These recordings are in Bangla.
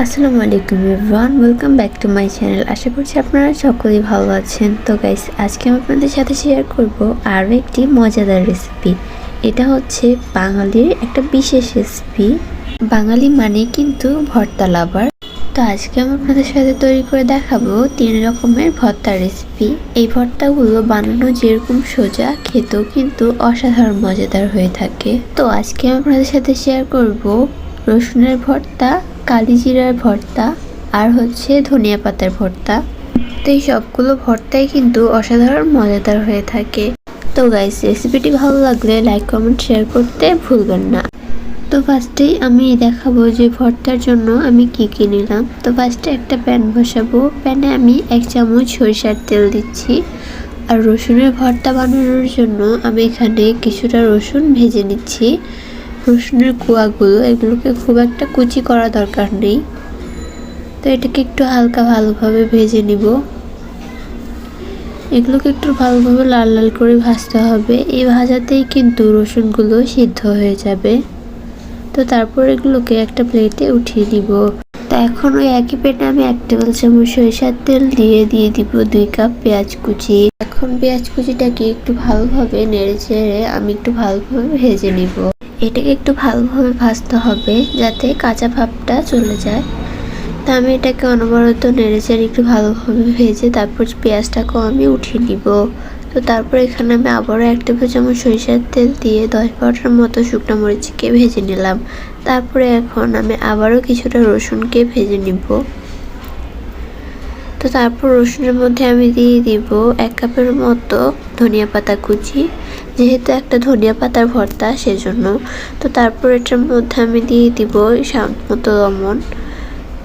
আসসালামু আলাইকুম everyone, welcome back to my channel. আশা করছি আপনারা সকলেই ভালো আছেন। তো গাইস, আজকে আমি আপনাদের সাথে শেয়ার করব আরও একটি মজাদার রেসিপি। এটা হচ্ছে বাঙালির একটা বিশেষ রেসিপি। বাঙালি মানে কিন্তু ভর্তা লাভার। তো আজকে আমি আপনাদের সাথে তৈরি করে দেখাবো 3 রকমের ভর্তার রেসিপি। এই ভর্তাগুলো বানানো যেরকম সোজা, খেতেও কিন্তু অসাধারণ মজাদার হয়ে থাকে। তো আজকে আমি আপনাদের সাথে শেয়ার করব রসুনের ভর্তা, কালিজিরার ভর্তা আর হচ্ছে ধনিয়া পাতার ভর্তা। তো এই সবগুলো ভর্তাই কিন্তু অসাধারণ মজাদার হয়ে থাকে। তো গাইস, রেসিপিটি ভালো লাগলে লাইক কমেন্ট শেয়ার করতে ভুলবেন না। তো ফার্স্টেই আমি দেখাবো যে ভর্তার জন্য আমি কি নিলাম। তো ফার্স্টে একটা প্যান বসাবো। প্যানে আমি 1 চামচ সরিষার তেল দিচ্ছি। আর রসুনের ভর্তা বানানোর জন্য আমি এখানে কিছুটা রসুন ভেজে নিচ্ছি। রসুনের কোয়াগুলো, এগুলোকে খুব একটা কুচি করা দরকার নেই। তো এটাকে একটু হালকা ভালোভাবে ভেজে নিব। এগুলোকে একটু ভালোভাবে লাল লাল করে ভাজতে হবে। এই ভাজাতেই কিন্তু রসুনগুলো সিদ্ধ হয়ে যাবে। তো তারপর এগুলোকে একটা প্লেটে উঠিয়ে দিব। তো এখন ওই একই প্লেটে আমি 1 টেবিল চামচ সরিষার তেল দিয়ে দিব 2 কাপ পেঁয়াজ কুচি। এখন পেঁয়াজ কুচিটাকে একটু ভালোভাবে নেড়ে চেড়ে আমি একটু ভালোভাবে ভেজে নিব। এটাকে একটু ভালোভাবে ভাজতে হবে যাতে কাঁচা ভাবটা চলে যায়। তা আমি এটাকে অনবরত নেড়েচেড়ে একটু ভালোভাবে ভেজে তারপর পেঁয়াজটাকেও আমি উঠিয়ে নিব। তো তারপর এখানে আমি আবারও 1 টেবিল চামচ সরিষার তেল দিয়ে 10-12টার মতো শুকনো মরিচকে ভেজে নিলাম। তারপরে এখন আমি আবারও কিছুটা রসুনকে ভেজে নিব। তো তারপর রসুনের মধ্যে আমি দিয়ে দিব 1 কাপের মতো ধনিয়া পাতা কুচি, যেহেতু একটা ধনিয়া পাতার ভর্তা সেজন্য। তো তারপর এটার মধ্যে আমি দিয়ে দিব স্বাদ মতো লবণ।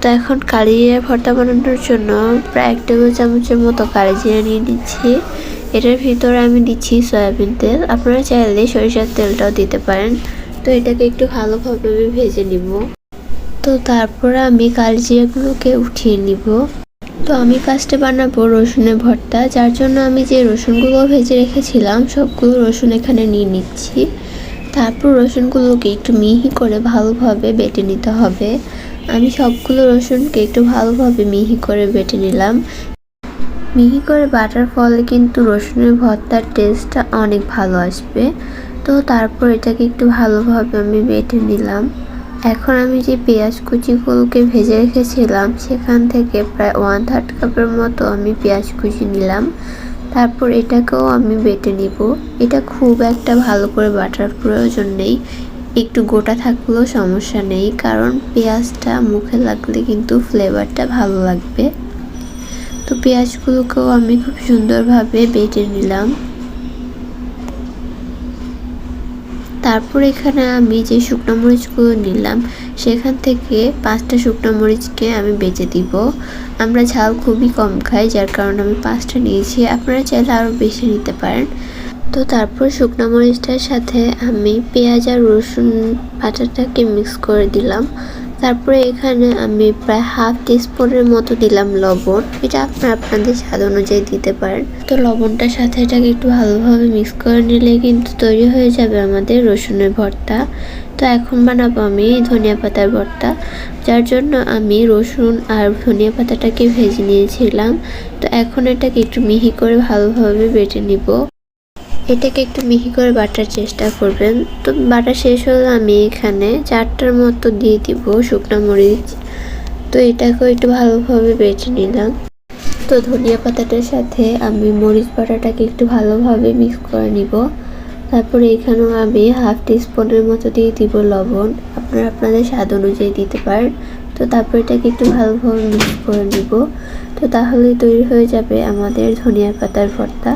তো এখন কালিজিরা ভর্তা বানানোর জন্য প্রায় 1 টেবিল চামচের মতো কালিজিরা নিয়ে নিচ্ছি। এটার ভিতরে আমি দিচ্ছি সয়াবিন তেল, আপনারা চাইলে সরিষার তেলটাও দিতে পারেন। তো এটাকে একটু ভালোভাবে আমি ভেজে নিব। তো তারপরে আমি কালিজিরাগুলোকে উঠিয়ে নিব। তো আমি ফার্স্টে বানাবো রসুনের ভর্তা, যার জন্য আমি যে রসুনগুলো ভেজে রেখেছিলাম সবগুলো রসুন এখানে নিয়ে নিচ্ছি। তারপর রসুনগুলোকে একটু মিহি করে ভালোভাবে বেটে নিতে হবে। আমি সবগুলো রসুনকে একটু ভালোভাবে মিহি করে বেটে নিলাম। মিহি করে বাটার ফলে কিন্তু রসুনের ভর্তার টেস্টটা অনেক ভালো আসবে। তো তারপর এটাকে একটু ভালোভাবে আমি বেটে নিলাম। এখন আমি যে পেঁয়াজ কুচিগুলোকে ভেজে রেখেছিলাম সেখান থেকে প্রায় 1/3 কাপের মতো আমি পেঁয়াজ কুচি নিলাম। তারপর এটাকেও আমি বেটে নিব। এটা খুব একটা ভালো করে বাটার প্রয়োজন নেই, একটু গোটা থাকলেও সমস্যা নেই, কারণ পেঁয়াজটা মুখে লাগলে কিন্তু ফ্লেভারটা ভালো লাগবে। তো পেঁয়াজগুলোকেও আমি খুব সুন্দরভাবে বেটে নিলাম। তারপর এখানে আমি যে শুকনো মরিচগুলো নিলাম সেখান থেকে 5টা শুকনো মরিচকে আমি বেটে দিব। আমরা ঝাল খুবই কম খাই, যার কারণে আমি 5টা নিয়েছি, আপনারা চাইলে আরও বেশি নিতে পারেন। তো তারপর শুকনো মরিচটার সাথে আমি পেঁয়াজ আর রসুন বাটাটাকে মিক্স করে দিলাম। তারপরে এখানে আমি প্রায় 1/2 টিস্পুনের মতো দিলাম লবণ। এটা আপনারা আপনাদের স্বাদ অনুযায়ী দিতে পারেন। তো লবণটার সাথে এটাকে একটু ভালোভাবে মিক্স করে নিলে কিন্তু তৈরি হয়ে যাবে আমাদের রসুনের ভর্তা। তো এখন বানাবো আমি ধনিয়া পাতার ভর্তা, যার জন্য আমি রসুন আর ধনিয়া পাতাটাকে ভেজে নিয়েছিলাম। তো এখন এটাকে একটু মিহি করে ভালোভাবে বেটে নিব। এটাকে একটু মিহি করে বাটার চেষ্টা করবেন। তো বাটা শেষ হলে আমি এখানে 4টার মতো দিয়ে দিব শুকনো মরিচ। তো এটাকেও একটু ভালোভাবে বেটে নিলাম। তো ধনিয়া পাতাটার সাথে আমি মরিচ বাটাটাকে একটু ভালোভাবে মিক্স করে নিব। তারপরে এখানেও আমি 1/2 টিস্পুনের মতো দিয়ে দিব লবণ, আপনারা আপনাদের স্বাদ অনুযায়ী দিতে পারেন। তো তারপর এটাকে একটু ভালোভাবে মিক্স করে নিব। তো তাহলেই তৈরি হয়ে যাবে আমাদের ধনিয়া পাতার ভর্তা।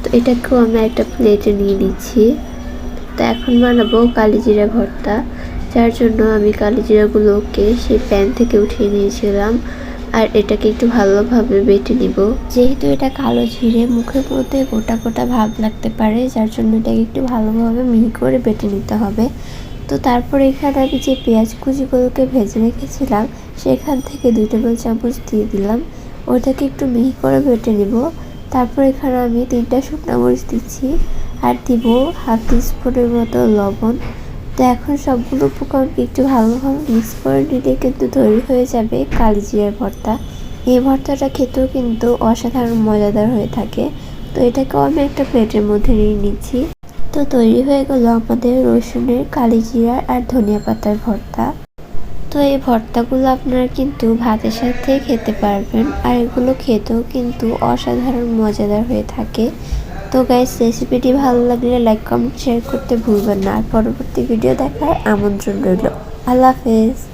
তো এটাকেও আমরা একটা প্লেটে নিয়ে নিচ্ছি। তো এখন বানাবো কালিজিরা ভর্তা, যার জন্য আমি কালিজিরাগুলোকে সেই প্যান থেকে উঠিয়ে নিয়েছিলাম। আর এটাকে একটু ভালোভাবে বেটে নিব। যেহেতু এটা কালো জিরে, মুখের মধ্যে গোটা গোটা ভাব লাগতে পারে, যার জন্য এটাকে একটু ভালোভাবে মিহি করে বেটে নিতে হবে। তো তারপর এখানে আমি যে পেঁয়াজ কুচিগুলোকে ভেজে রেখেছিলাম সেখান থেকে 2 টেবিল চামচ দিয়ে দিলাম। ওটাকে একটু মিহি করে বেটে নিব। তারপর এখানে আমি 3টা শুকনো মরিচ দিচ্ছি আর দিব 1/2 টিস্পুনের মতো লবণ। তো তো এখন সবগুলো উপকরণকে একটু ভালোভাবে মিক্স করে নিলে কিন্তু তৈরি হয়ে যাবে কালিজিরার ভর্তা। এই ভর্তাটা খেতেও কিন্তু অসাধারণ মজাদার হয়ে থাকে। তো এটাকেও আমি একটা প্লেটের মধ্যে নিয়ে নিচ্ছি। তো তৈরি হয়ে গেল আমাদের রসুনের, কালিজিরা আর ধনিয়া পাতার ভর্তা। তো এই ভর্তাগুলো আপনারা কিন্তু ভাতের সাথে খেতে পারবেন, আর এগুলো খেতেও কিন্তু অসাধারণ মজাদার হয়ে থাকে। তো গাইস, রেসিপিটি ভালো লাগলে লাইক, কমেন্ট, শেয়ার করতে ভুলবেন না। আর পরবর্তী ভিডিও দেখার আমন্ত্রণ রইল। আল্লাহ হাফেজ।